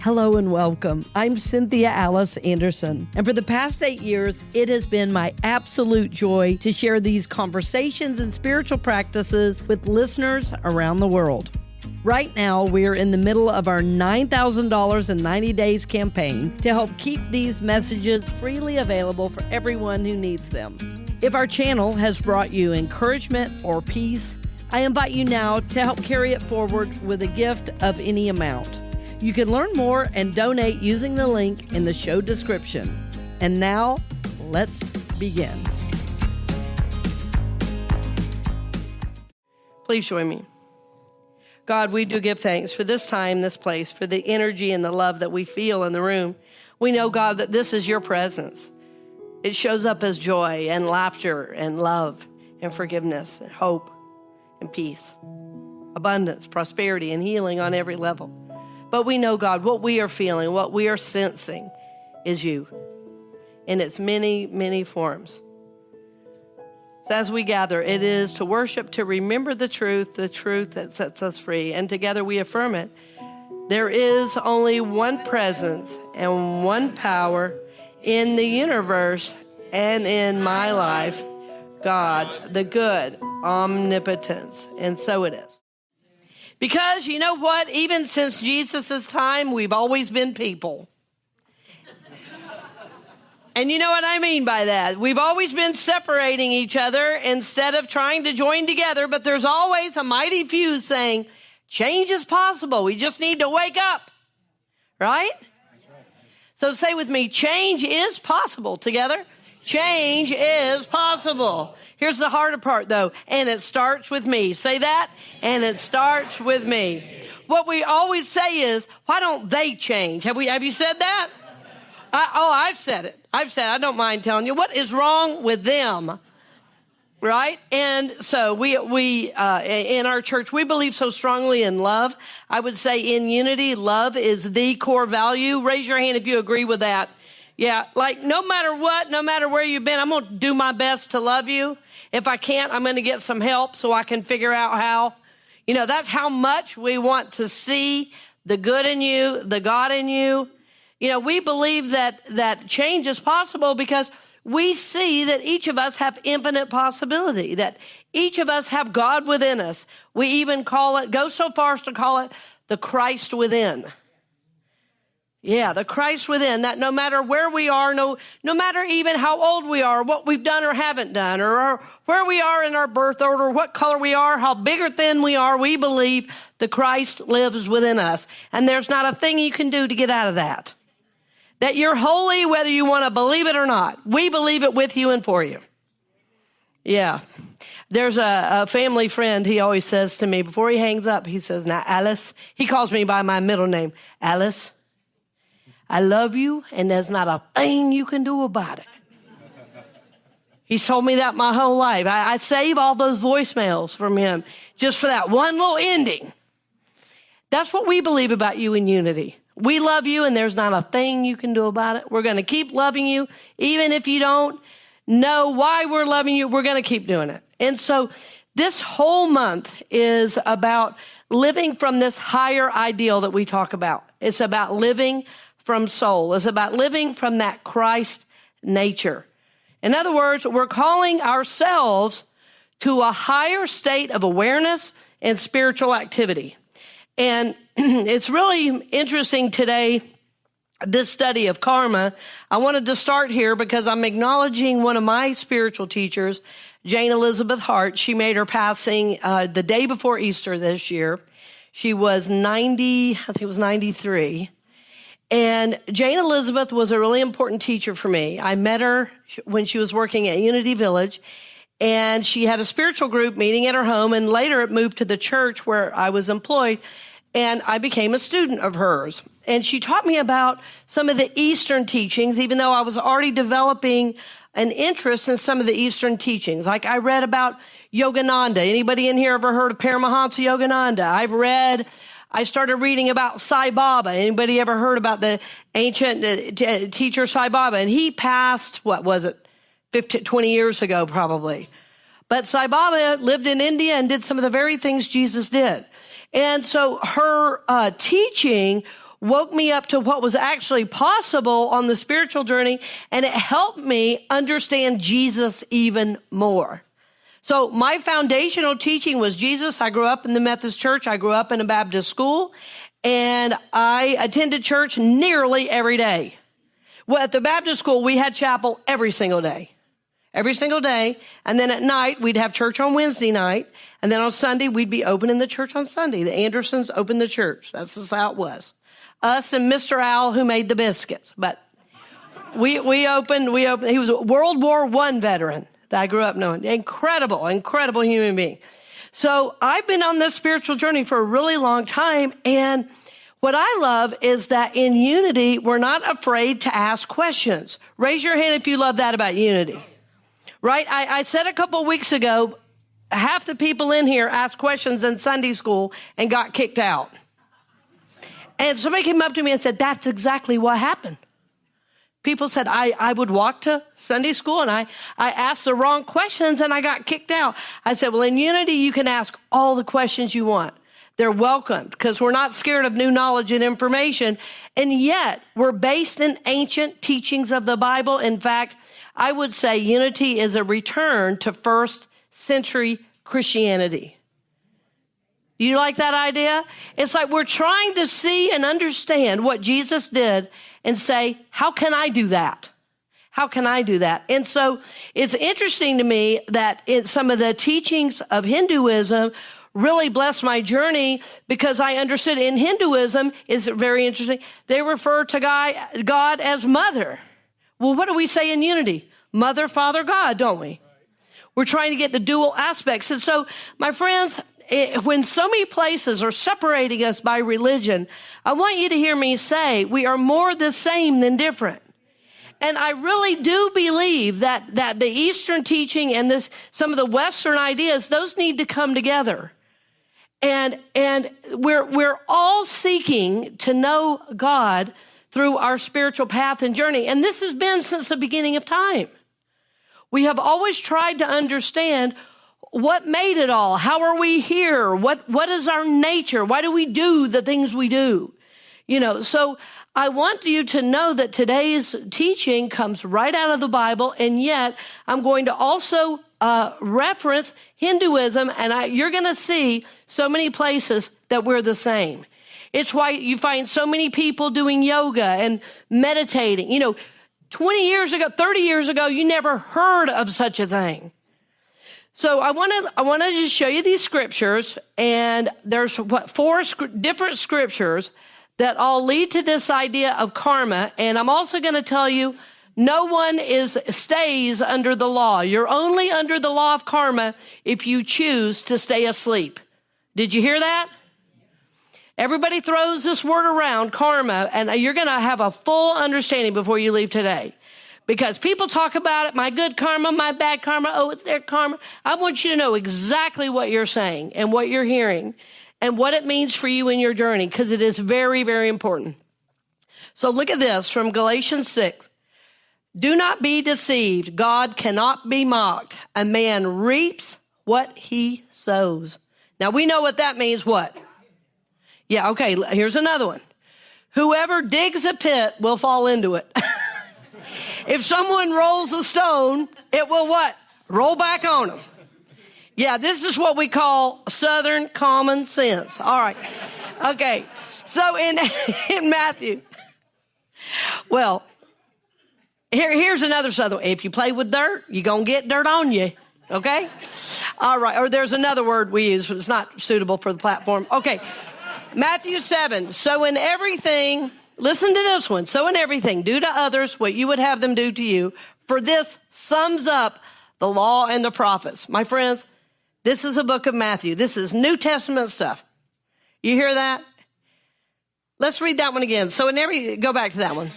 Hello and welcome. I'm Cynthia Alice Anderson, and for the past 8 years, it has been my absolute joy to share these conversations and spiritual practices with listeners around the world. Right now, we're in the middle of our $9,000 in 90 days campaign to help keep these messages freely available for everyone who needs them. If our channel has brought you encouragement or peace, I invite you now to help carry it forward with a gift of any amount. You can learn more and donate using the link in the show description. And now, let's begin. Please join me. God, we do give thanks for this time, this place, for the energy and the love that we feel in the room. We know, God, that this is your presence. It shows up as joy and laughter and love and forgiveness and hope and peace, abundance, prosperity, and healing on every level. But we know, God, what we are feeling, what we are sensing is you in its many, many forms. So as we gather, it is to worship, to remember the truth that sets us free, and together we affirm it. There is only one presence and one power in the universe and in my life, God, the good omnipotence. And so it is. Because you know what? Even since Jesus' time, we've always been people. And you know what I mean by that? We've always been separating each other instead of trying to join together, but there's always a mighty few saying, change is possible. We just need to wake up. Right? So say with me, change is possible. Together. Change is possible. Here's the harder part, though, and it starts with me. Say that, and it starts with me. What we always say is, why don't they change? Have you said that? I've said it. I don't mind telling you. What is wrong with them? Right? And so we in our church, we believe so strongly in love. I would say in unity, love is the core value. Raise your hand if you agree with that. Yeah, like no matter what, no matter where you've been, I'm going to do my best to love you. If I can't, I'm going to get some help so I can figure out how. You know, that's how much we want to see the good in you, the God in you. You know, we believe that change is possible because we see that each of us have infinite possibility, that each of us have God within us. We even go so far as to call it the Christ within. Yeah, the Christ within, that no matter where we are, no matter even how old we are, what we've done or haven't done, or where we are in our birth order, what color we are, how big or thin we are, we believe the Christ lives within us. And there's not a thing you can do to get out of that. That you're holy whether you want to believe it or not. We believe it with you and for you. Yeah. There's a family friend, he always says to me, before he hangs up, he says, now, Alice, he calls me by my middle name, Alice, I love you, and there's not a thing you can do about it. He's told me that my whole life. I save all those voicemails from him just for that one little ending. That's what we believe about you in unity. We love you, and there's not a thing you can do about it. We're going to keep loving you. Even if you don't know why we're loving you, we're going to keep doing it. And so this whole month is about living from this higher ideal that we talk about. It's about living from soul. It's about living from that Christ nature. In other words, we're calling ourselves to a higher state of awareness and spiritual activity. And it's really interesting today, this study of karma. I wanted to start here because I'm acknowledging one of my spiritual teachers, Jane Elizabeth Hart. She made her passing the day before Easter this year. She was 90, I think it was 93. And Jane Elizabeth was a really important teacher for me. I met her when she was working at Unity Village, and she had a spiritual group meeting at her home, and later it moved to the church where I was employed, and I became a student of hers. And she taught me about some of the Eastern teachings, even though I was already developing an interest in some of the Eastern teachings. Like I read about Yogananda. Anybody in here ever heard of Paramahansa Yogananda? I started reading about Sai Baba. Anybody ever heard about the ancient teacher Sai Baba? And he passed, 20 years ago probably. But Sai Baba lived in India and did some of the very things Jesus did. And so her teaching woke me up to what was actually possible on the spiritual journey, and it helped me understand Jesus even more. So my foundational teaching was Jesus. I grew up in the Methodist church. I grew up in a Baptist school, and I attended church nearly every day. Well, at the Baptist school, we had chapel every single day. Every single day. And then at night, we'd have church on Wednesday night. And then on Sunday, we'd be opening the church on Sunday. The Andersons opened the church. That's just how it was. Us and Mr. Al, who made the biscuits. But we opened. He was a World War I veteran that I grew up knowing. Incredible human being. So I've been on this spiritual journey for a really long time. And what I love is that in unity, we're not afraid to ask questions. Raise your hand if you love that about unity. Right? I said a couple of weeks ago, half the people in here asked questions in Sunday school and got kicked out. And somebody came up to me and said, that's exactly what happened. People said, I would walk to Sunday school and I asked the wrong questions and I got kicked out. I said, well, in unity, you can ask all the questions you want. They're welcomed because we're not scared of new knowledge and information. And yet we're based in ancient teachings of the Bible. In fact, I would say unity is a return to first century Christianity. You like that idea? It's like we're trying to see and understand what Jesus did and say, how can I do that? How can I do that? And so it's interesting to me that in some of the teachings of Hinduism really blessed my journey because I understood in Hinduism, it's very interesting, they refer to God as mother. Well, what do we say in unity? Mother, Father, God, don't we? We're trying to get the dual aspects. And so, my friends, when so many places are separating us by religion, I want you to hear me say we are more the same than different. And I really do believe that the Eastern teaching and some of the Western ideas, those need to come together. And we're all seeking to know God through our spiritual path and journey. And this has been since the beginning of time. We have always tried to understand what made it all. How are we here? What is our nature? Why do we do the things we do? So I want you to know that today's teaching comes right out of the Bible, and yet I'm going to also reference Hinduism, and you're going to see so many places that we're the same. It's why you find so many people doing yoga and meditating. 20 years ago, 30 years ago, you never heard of such a thing. So I want to just show you these scriptures, and there's four different scriptures that all lead to this idea of karma. And I'm also going to tell you, no one stays under the law. You're only under the law of karma if you choose to stay asleep. Did you hear that? Everybody throws this word around, karma, and you're going to have a full understanding before you leave today. Because people talk about it, my good karma, my bad karma, oh, it's their karma. I want you to know exactly what you're saying and what you're hearing and what it means for you in your journey, because it is very, very important. So look at this from Galatians 6. Do not be deceived. God cannot be mocked. A man reaps what he sows. Now we know what that means. What? Yeah, okay, here's another one. Whoever digs a pit will fall into it. If someone rolls a stone, it will what? Roll back on them. Yeah, this is what we call Southern common sense. All right. Okay. So in Matthew, well, here's another Southern. If you play with dirt, you're going to get dirt on you. Okay? All right. Or there's another word we use, but it's not suitable for the platform. Okay. Matthew 7. So in everything, listen to this one. So in everything, do to others what you would have them do to you. For this sums up the law and the prophets. My friends, this is a book of Matthew. This is New Testament stuff. You hear that? Let's read that one again. Go back to that one.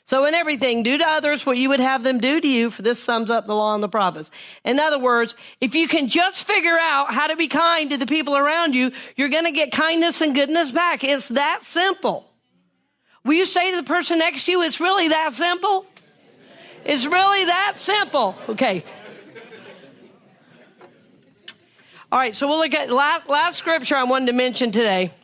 So in everything, do to others what you would have them do to you, for this sums up the law and the prophets. In other words, if you can just figure out how to be kind to the people around you, you're going to get kindness and goodness back. It's that simple. Will you say to the person next to you, it's really that simple? It's really that simple. Okay. All right, so we'll look at last scripture I wanted to mention today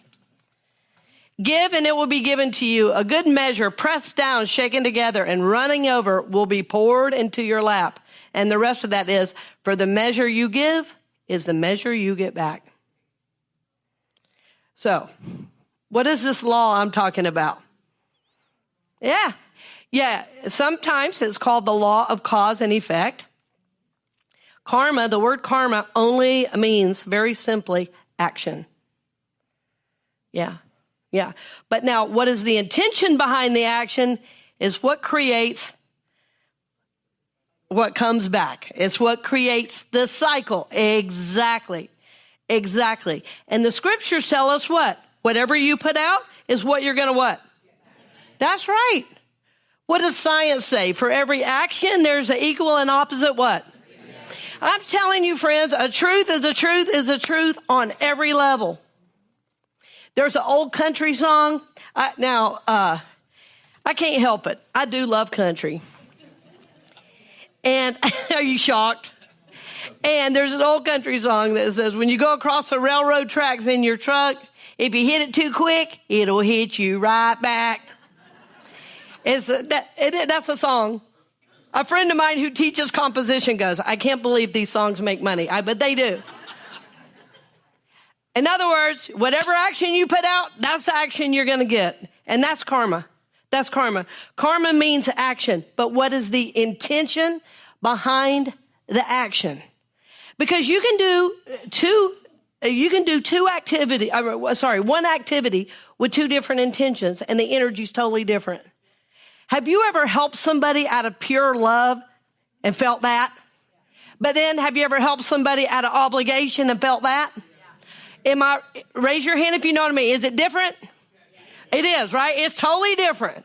Give and it will be given to you. A good measure, pressed down, shaken together, and running over will be poured into your lap. And the rest of that is, for the measure you give is the measure you get back. So, what is this law I'm talking about? Yeah. Sometimes it's called the law of cause and effect. Karma, the word karma only means, very simply, action. Yeah. But now, what is the intention behind the action is what creates what comes back. It's what creates the cycle. Exactly. And the scriptures tell us what? Whatever you put out is what you're going to what? That's right. What does science say? For every action, there's an equal and opposite what? I'm telling you, friends, a truth is a truth is a truth on every level. There's an old country song. I can't help it. I do love country. And are you shocked? And there's an old country song that says, when you go across the railroad tracks in your truck, if you hit it too quick, it'll hit you right back. That's a song. A friend of mine who teaches composition goes, I can't believe these songs make money. But they do. In other words, whatever action you put out, that's the action you're going to get. And that's karma. That's karma. Karma means action. But what is the intention behind the action? Because you can do one activity with two different intentions, and the energy is totally different. Have you ever helped somebody out of pure love and felt that? But then have you ever helped somebody out of obligation and felt that? Raise your hand if you know what I mean. Is it different? It is, right? It's totally different.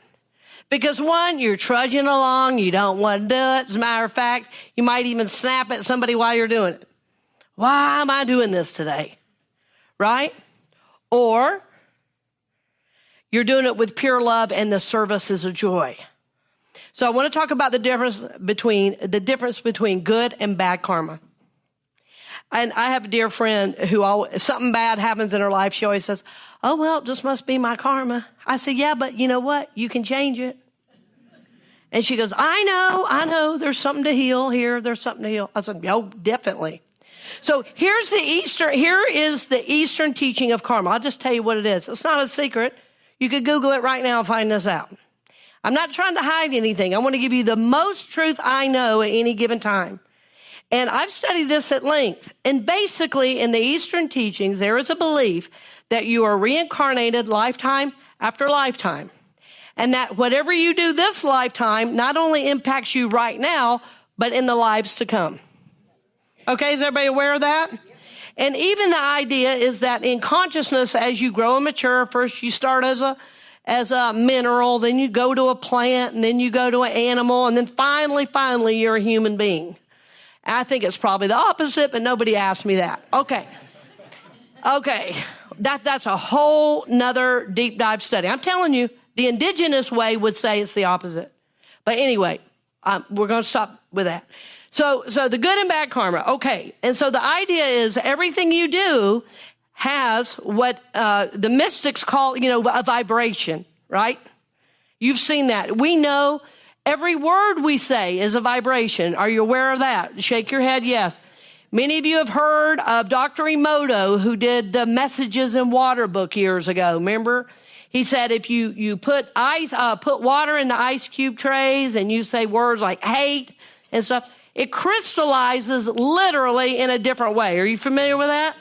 Because one, you're trudging along, you don't want to do it. As a matter of fact, you might even snap at somebody while you're doing it. Why am I doing this today? Right? Or you're doing it with pure love and the service is a joy. So I want to talk about the difference between good and bad karma. And I have a dear friend who something bad happens in her life. She always says, oh, well, it just must be my karma. I said, yeah, but you know what? You can change it. And she goes, I know. There's something to heal here. There's something to heal. I said, oh, definitely. So here is the Eastern teaching of karma. I'll just tell you what it is. It's not a secret. You could Google it right now and find this out. I'm not trying to hide anything. I want to give you the most truth I know at any given time. And I've studied this at length. And basically, in the Eastern teachings, there is a belief that you are reincarnated lifetime after lifetime. And that whatever you do this lifetime not only impacts you right now, but in the lives to come. Okay, is everybody aware of that? And even the idea is that in consciousness, as you grow and mature, first you start as a mineral, then you go to a plant, and then you go to an animal, and then finally, you're a human being. I think it's probably the opposite, but nobody asked me that. Okay. That's a whole nother deep dive study. I'm telling you, the indigenous way would say it's the opposite. But anyway, we're going to stop with that. So the good and bad karma. Okay. And so the idea is everything you do has what the mystics call, a vibration, right? You've seen that. We know every word we say is a vibration. Are you aware of that? Shake your head, yes. Many of you have heard of Dr. Emoto, who did the Messages in Water book years ago. Remember? He said if you put water in the ice cube trays and you say words like hate and stuff, it crystallizes literally in a different way. Are you familiar with that?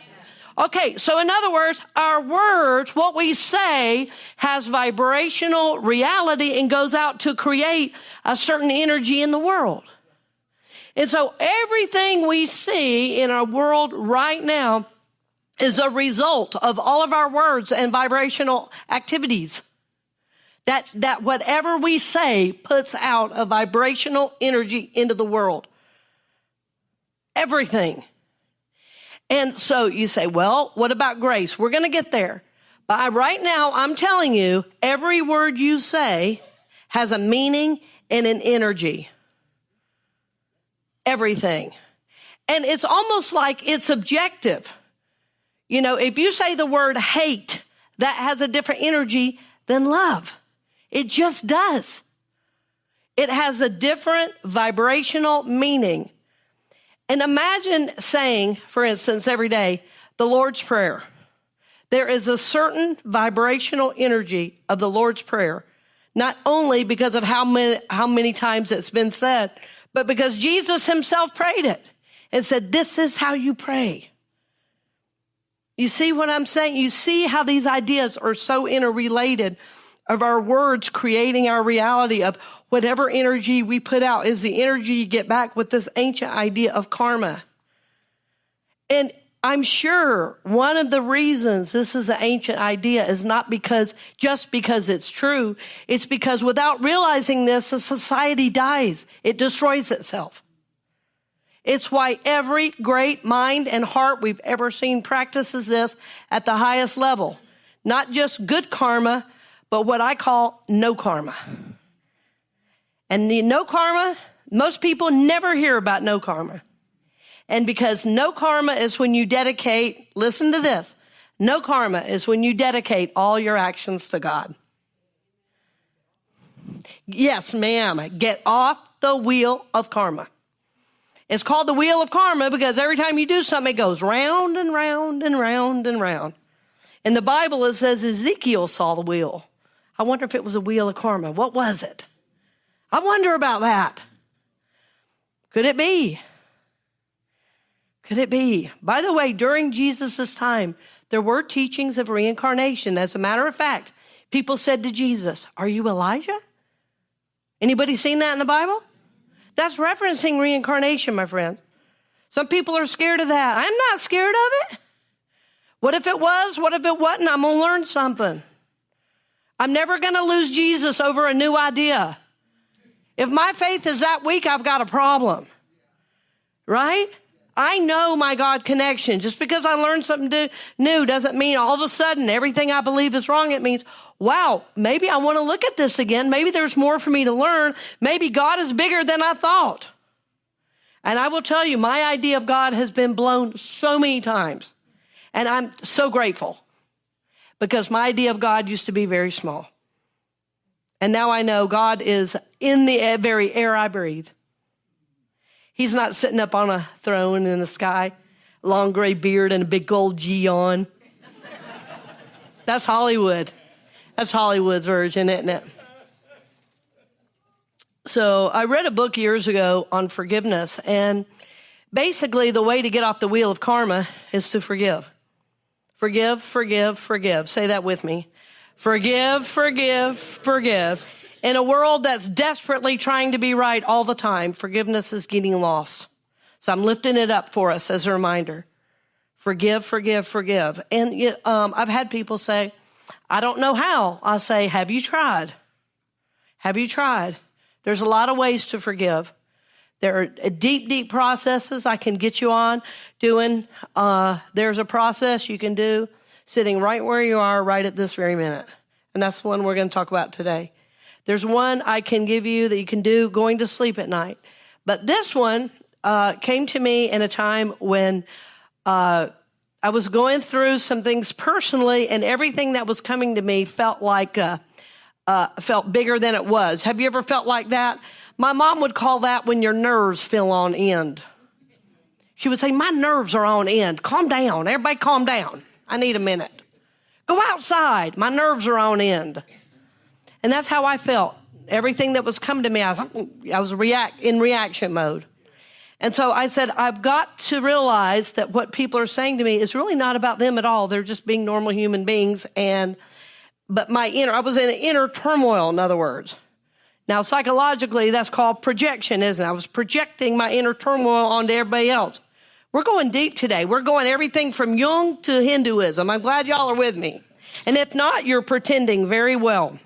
Okay, so in other words, our words, what we say, has vibrational reality and goes out to create a certain energy in the world. And so everything we see in our world right now is a result of all of our words and vibrational activities. That whatever we say puts out a vibrational energy into the world. Everything. And so you say, well, what about grace? We're going to get there. But right now, I'm telling you, every word you say has a meaning and an energy. Everything. And it's almost like it's objective. If you say the word hate, that has a different energy than love. It just does. It has a different vibrational meaning. And imagine saying, for instance, every day, the Lord's Prayer. There is a certain vibrational energy of the Lord's Prayer, not only because of how many times it's been said, but because Jesus himself prayed it and said, this is how you pray. You see what I'm saying? You see how these ideas are so interrelated of our words creating our reality of whatever energy we put out is the energy you get back with this ancient idea of karma. And I'm sure one of the reasons this is an ancient idea is not just because it's true. It's because without realizing this, a society dies. It destroys itself. It's why every great mind and heart we've ever seen practices this at the highest level. Not just good karma, but what I call no karma. And the no karma, most people never hear about no karma. And because no karma is when you dedicate, listen to this, no karma is when you dedicate all your actions to God. Yes, ma'am, get off the wheel of karma. It's called the wheel of karma because every time you do something, it goes round and round and round and round. In the Bible, it says Ezekiel saw the wheel. I wonder if it was a wheel of karma. What was it? I wonder about that. Could it be? Could it be? By the way, during Jesus' time, there were teachings of reincarnation. As a matter of fact, people said to Jesus, are you Elijah? Anybody seen that in the Bible? That's referencing reincarnation, my friends. Some people are scared of that. I'm not scared of it. What if it was? What if it wasn't? I'm going to learn something. I'm never going to lose Jesus over a new idea. If my faith is that weak, I've got a problem. Right? I know my God connection. Just because I learned something new doesn't mean all of a sudden everything I believe is wrong. It means, wow, maybe I want to look at this again. Maybe there's more for me to learn. Maybe God is bigger than I thought. And I will tell you, my idea of God has been blown so many times. And I'm so grateful because my idea of God used to be very small. And now I know God is in the very air I breathe. He's not sitting up on a throne in the sky, long gray beard and a big gold G on. That's Hollywood. That's Hollywood's version, isn't it? So I read a book years ago on forgiveness, and basically the way to get off the wheel of karma is to forgive. Forgive, forgive, forgive. Say that with me. Forgive, forgive, forgive. In a world that's desperately trying to be right all the time, forgiveness is getting lost. So I'm lifting it up for us as a reminder. Forgive, forgive, forgive. And I've had people say, I don't know how. I'll say, have you tried? Have you tried? There's a lot of ways to forgive. There are deep, deep processes I can get you on doing. There's a process you can do sitting right where you are right at this very minute. And that's the one we're going to talk about today. There's one I can give you that you can do going to sleep at night. But this one came to me in a time when I was going through some things personally, and everything that was coming to me felt like felt bigger than it was. Have you ever felt like that? My mom would call that when your nerves feel on end. She would say, my nerves are on end. Calm down. Everybody calm down. I need a minute. Go outside. My nerves are on end. And that's how I felt. Everything that was coming to me, I was in reaction mode. And so I said, I've got to realize that what people are saying to me is really not about them at all. They're just being normal human beings. But I was in an inner turmoil, in other words. Now, psychologically, that's called projection, isn't it? I was projecting my inner turmoil onto everybody else. We're going deep today. We're going everything from Jung to Hinduism. I'm glad y'all are with me. And if not, you're pretending very well.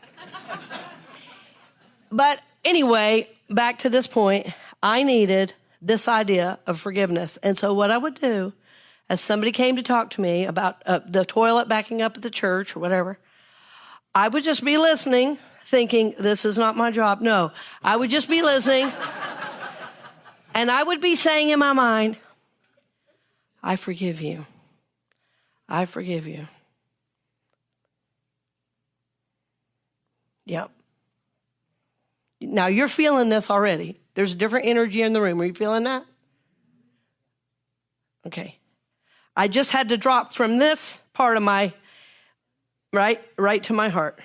But anyway, back to this point, I needed this idea of forgiveness. And so what I would do, as somebody came to talk to me about the toilet backing up at the church or whatever, I would just be listening, thinking, this is not my job. No, I would just be listening. And I would be saying in my mind, I forgive you. I forgive you. Yep. Now you're feeling this already. There's a different energy in the room. Are you feeling that? Okay. I just had to drop from this part of my, right to my heart.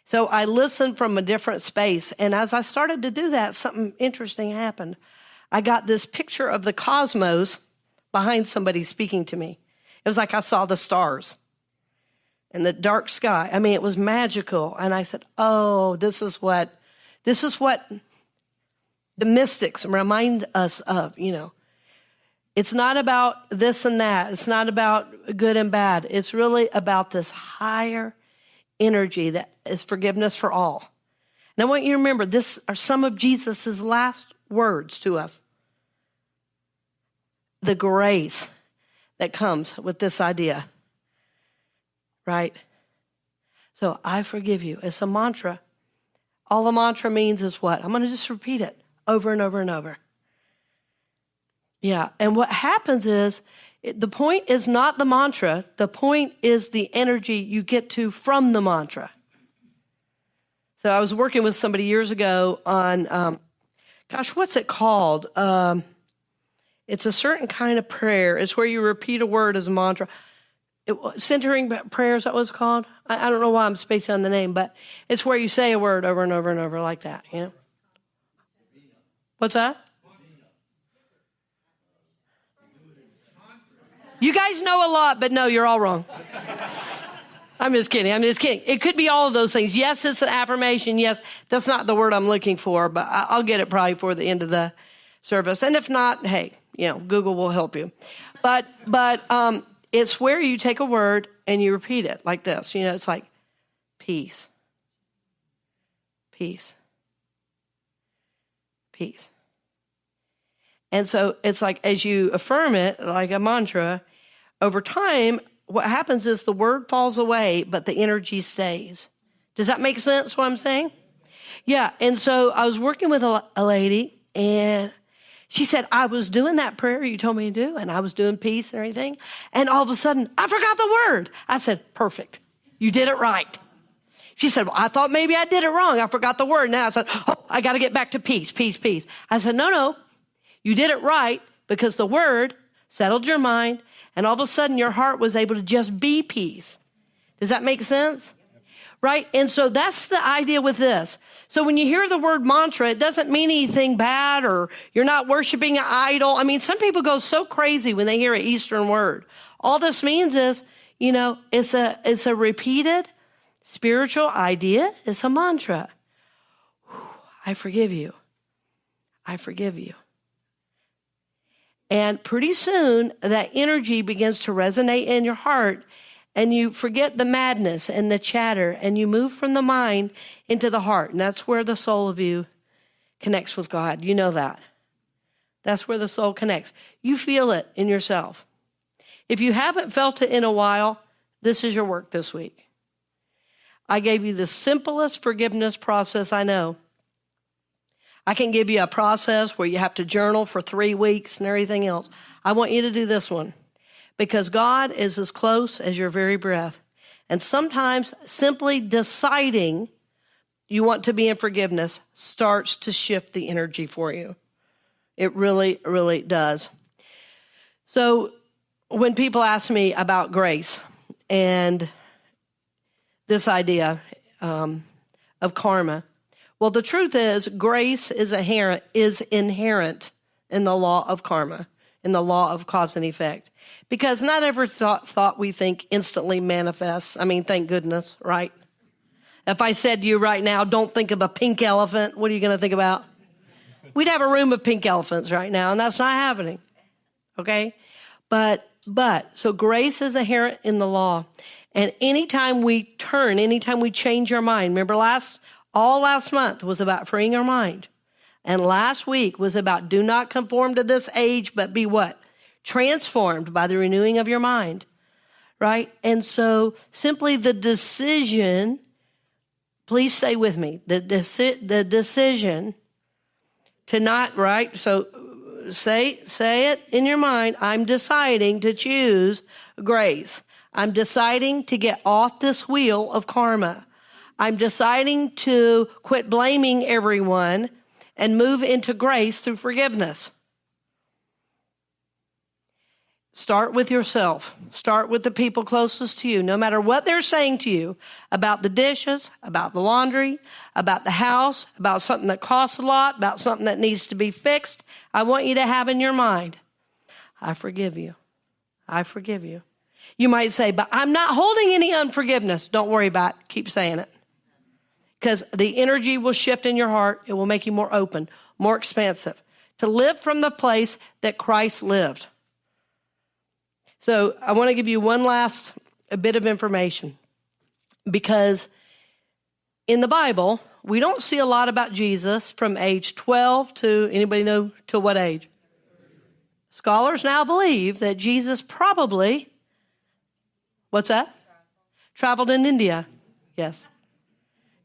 So I listened from a different space. And as I started to do that, something interesting happened. I got this picture of the cosmos behind somebody speaking to me. It was like I saw the stars and the dark sky. I mean, it was magical. And I said, oh, this is what the mystics remind us of, you know. It's not about this and that. It's not about good and bad. It's really about this higher energy that is forgiveness for all. And I want you to remember, this are some of Jesus' last words to us. The grace that comes with this idea, right? So I forgive you. It's a mantra. All a mantra means is what? I'm going to just repeat it over and over and over. Yeah, and what happens is, the point is not the mantra. The point is the energy you get to from the mantra. So I was working with somebody years ago on, what's it called? It's a certain kind of prayer. It's where you repeat a word as a mantra. Centering prayer, is that what it's called? I don't know why I'm spacing on the name, but it's where you say a word over and over and over like that, you know? What's that? You guys know a lot, but no, you're all wrong. I'm just kidding. It could be all of those things. Yes, it's an affirmation. Yes, that's not the word I'm looking for, but I'll get it probably for the end of the service. And if not, hey, you know, Google will help you. But it's where you take a word and you repeat it like this. You know, it's like peace, peace, peace. And so it's like as you affirm it like a mantra, over time, what happens is the word falls away, but the energy stays. Does that make sense, what I'm saying? Yeah, and so I was working with a lady, and she said, I was doing that prayer you told me to do, and I was doing peace and everything, and all of a sudden, I forgot the word. I said, perfect. You did it right. She said, well, I thought maybe I did it wrong. I forgot the word. Now I said, I got to get back to peace, peace, peace. I said, no. You did it right because the word settled your mind, and all of a sudden your heart was able to just be peace. Does that make sense? Right? And so that's the idea with this. So when you hear the word mantra, it doesn't mean anything bad or you're not worshiping an idol. I mean, some people go so crazy when they hear an Eastern word. All this means is, you know, it's a repeated spiritual idea. It's a mantra. I forgive you. I forgive you. And pretty soon, that energy begins to resonate in your heart, and you forget the madness and the chatter, and you move from the mind into the heart. And that's where the soul of you connects with God. You know that. That's where the soul connects. You feel it in yourself. If you haven't felt it in a while, this is your work this week. I gave you the simplest forgiveness process I know. I can give you a process where you have to journal for 3 weeks and everything else. I want you to do this one because God is as close as your very breath. And sometimes simply deciding you want to be in forgiveness starts to shift the energy for you. It really, really does. So when people ask me about grace and this idea of karma, well, the truth is, grace is inherent in the law of karma, in the law of cause and effect. Because not every thought we think instantly manifests. I mean, thank goodness, right? If I said to you right now, don't think of a pink elephant, what are you going to think about? We'd have a room of pink elephants right now, and that's not happening, okay? But, so grace is inherent in the law. And anytime we change our mind, remember last month was about freeing our mind. And last week was about do not conform to this age, but be what? Transformed by the renewing of your mind, right? And so simply the decision, please say with me, the decision to not, right? So say it in your mind. I'm deciding to choose grace. I'm deciding to get off this wheel of karma. I'm deciding to quit blaming everyone and move into grace through forgiveness. Start with yourself. Start with the people closest to you. No matter what they're saying to you about the dishes, about the laundry, about the house, about something that costs a lot, about something that needs to be fixed, I want you to have in your mind, I forgive you. I forgive you. You might say, but I'm not holding any unforgiveness. Don't worry about it. Keep saying it. Because the energy will shift in your heart. It will make you more open, more expansive, to live from the place that Christ lived. So I want to give you one last bit of information, because in the Bible, we don't see a lot about Jesus from age 12 to, anybody know to what age? Scholars now believe that Jesus probably, what's that? Traveled in India. Yes.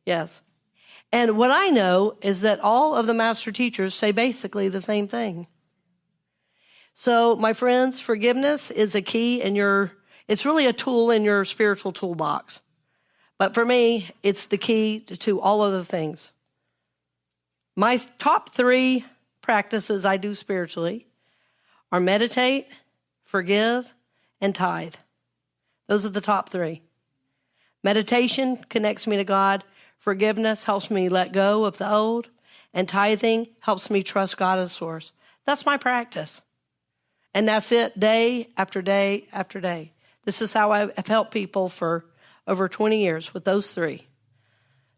Yes. And what I know is that all of the master teachers say basically the same thing. So, my friends, forgiveness is a key in it's really a tool in your spiritual toolbox. But for me, it's the key to all other things. My top 3 practices I do spiritually are meditate, forgive, and tithe. Those are the top 3. Meditation connects me to God. Forgiveness helps me let go of the old. And tithing helps me trust God as source. That's my practice. And that's it, day after day after day. This is how I've helped people for over 20 years with those 3.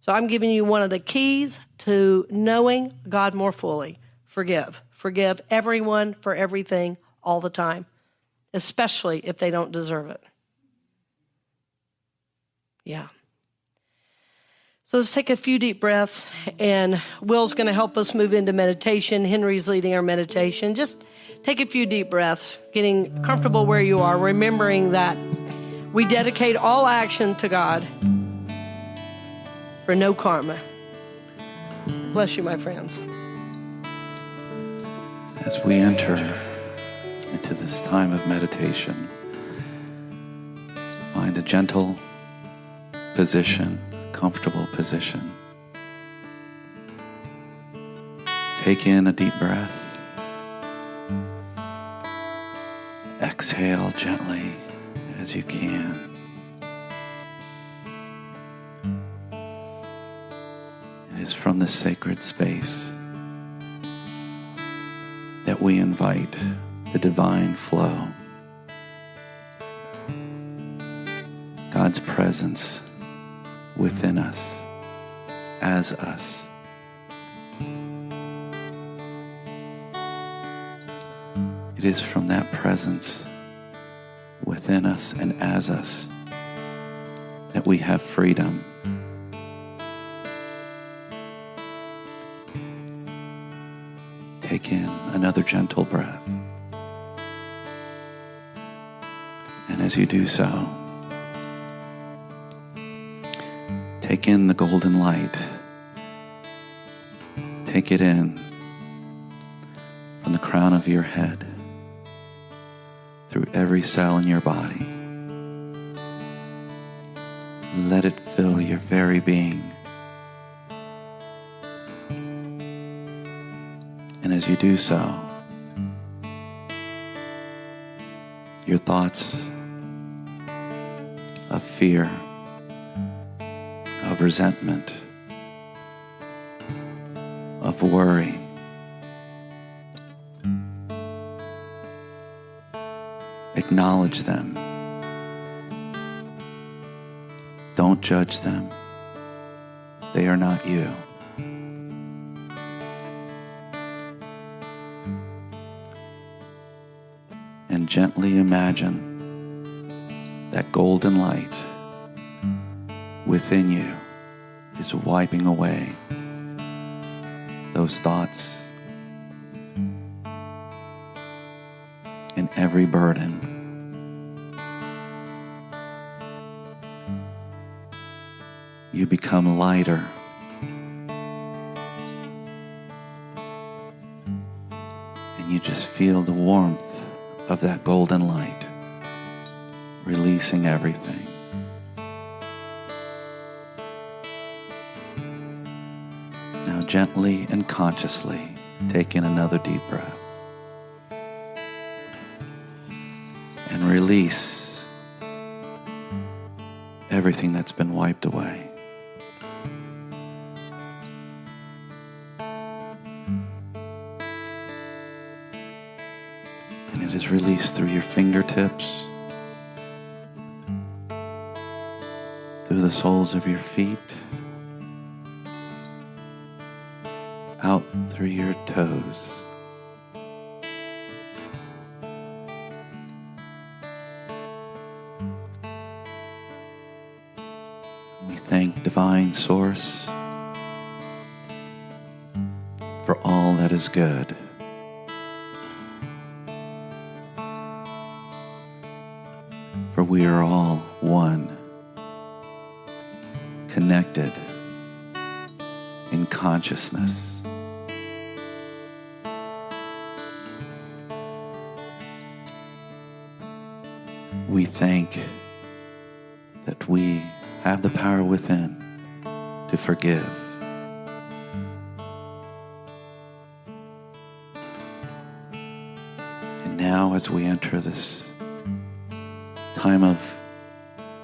So I'm giving you one of the keys to knowing God more fully. Forgive. Forgive everyone for everything all the time, especially if they don't deserve it. Yeah. So let's take a few deep breaths, and Will's going to help us move into meditation. Henry's leading our meditation. Just take a few deep breaths, getting comfortable where you are, remembering that we dedicate all action to God for no karma. Bless you, my friends. As we enter into this time of meditation, find a gentle position, comfortable position. Take in a deep breath. Exhale gently as you can. It is from this sacred space that we invite the divine flow, God's presence within us, as us. It is from that presence within us and as us that we have freedom. Take in another gentle breath. And as you do so, take in the golden light. Take it in from the crown of your head, through every cell in your body. Let it fill your very being. And as you do so, your thoughts of fear, of resentment, of worry, acknowledge them. Don't judge them. They are not you. And gently imagine that golden light within you is wiping away those thoughts and every burden. You become lighter. And you just feel the warmth of that golden light, releasing everything. gently and consciously take in another deep breath. And release everything that's been wiped away. And it is released through your fingertips, through the soles of your feet, out through your toes. We thank Divine Source for all that is good. For we are all one, connected in consciousness. We thank that we have the power within to forgive. And now, as we enter this time of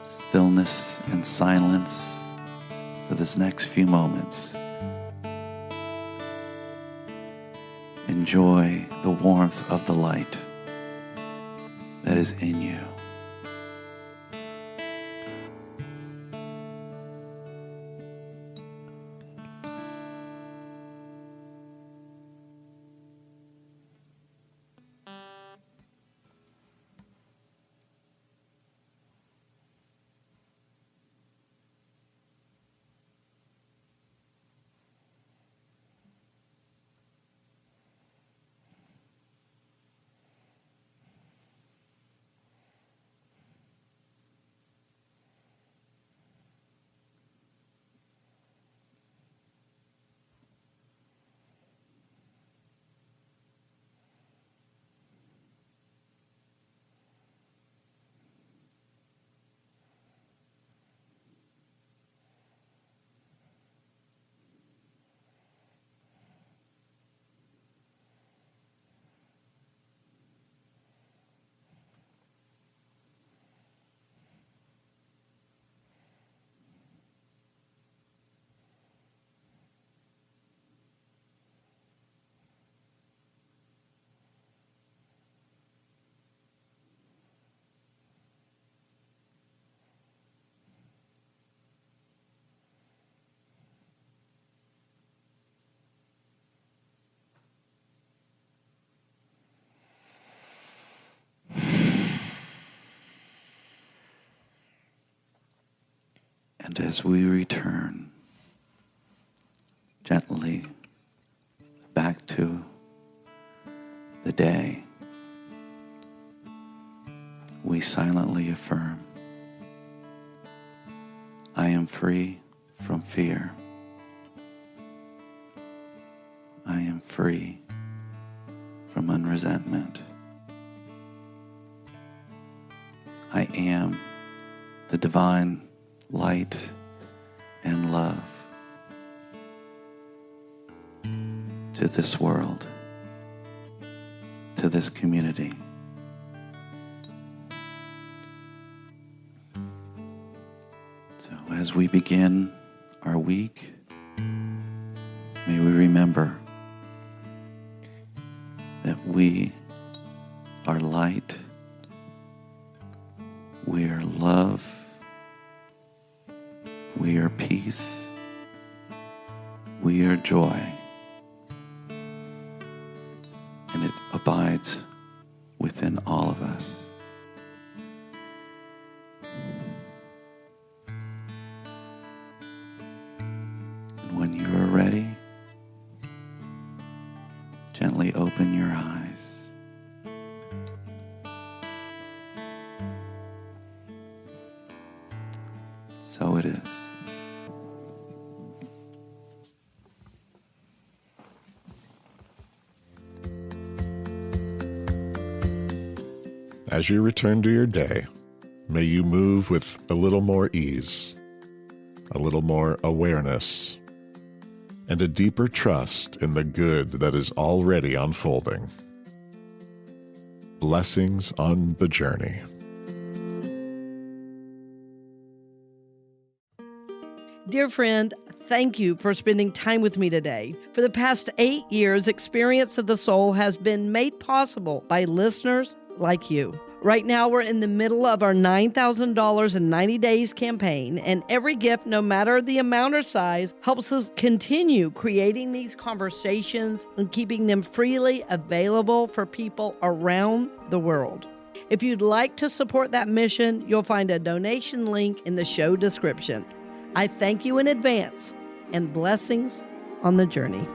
stillness and silence for this next few moments, enjoy the warmth of the light that is in you. And as we return gently back to the day, we silently affirm, I am free from fear. I am free from unresentment. I am the divine light and love to this world, to this community. So as we begin our week, may we remember that we are light, we are love, we are peace, we are joy, and it abides within all of us. And when you are ready, gently open your eyes. So it is. As you return to your day, may you move with a little more ease, a little more awareness, and a deeper trust in the good that is already unfolding. Blessings on the journey. Dear friend, thank you for spending time with me today. For the past 8 years, Experience of the Soul has been made possible by listeners like you. Right now, we're in the middle of our $9,000 in 90 days campaign, and every gift, no matter the amount or size, helps us continue creating these conversations and keeping them freely available for people around the world. If you'd like to support that mission, you'll find a donation link in the show description. I thank you in advance, and blessings on the journey.